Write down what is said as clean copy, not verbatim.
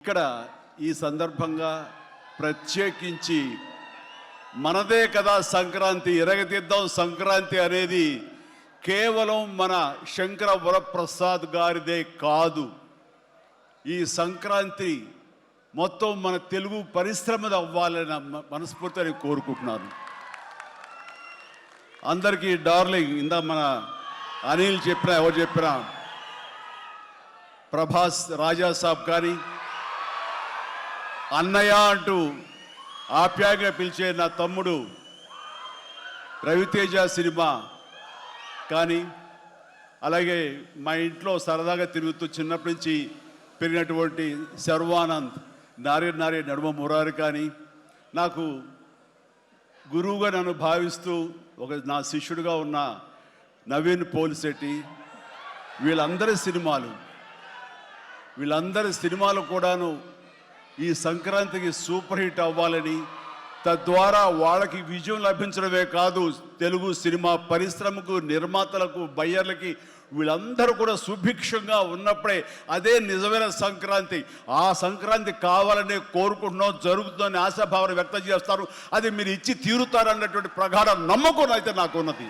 ఇక్కడ ఈ సందర్భంగా ప్రత్యేకించి మనదే కదా సంక్రాంతి, ఎరగదిద్దాం సంక్రాంతి అనేది కేవలం మన శంకర వరప్రసాద్ గారిదే కాదు. ఈ సంక్రాంతి మొత్తం మన తెలుగు పరిశ్రమది అవ్వాలని మనస్ఫూర్తిని కోరుకుంటున్నాను. అందరికీ డార్లింగ్, ఇందా మన అనిల్ చెప్పినా ఎవరు చెప్పినా, ప్రభాస్ రాజా సాబ్ కానీ, అన్నయ్య అంటూ ఆప్యాయంగా పిలిచే నా తమ్ముడు రవితేజ సినిమా కానీ, అలాగే మా ఇంట్లో సరదాగా తిరుగుతూ చిన్నప్పటి నుంచి పెరిగినటువంటి శర్వానంద్, నారే నారే నడుమ మురారి కానీ, నాకు గురువుగా నన్ను భావిస్తూ నా శిష్యుడిగా ఉన్న నవీన్ పోలిశెట్టి, వీళ్ళందరి సినిమాలు కూడాను ఈ సంక్రాంతికి సూపర్ హిట్ అవ్వాలని, తద్వారా వాళ్ళకి విజయం లభించడమే కాదు, తెలుగు సినిమా పరిశ్రమకు, నిర్మాతలకు, బయ్యర్లకి వీళ్ళందరూ కూడా సుభిక్షంగా ఉన్నప్పుడే అదే నిజమైన సంక్రాంతి. ఆ సంక్రాంతి కావాలనే కోరుకుంటున్నాం, జరుగుతుందని ఆశాభావన వ్యక్తం చేస్తారు. అది మీరు ఇచ్చి తీరుతారన్నటువంటి ప్రగాఢ నమ్మకం అయితే నాకు ఉన్నది.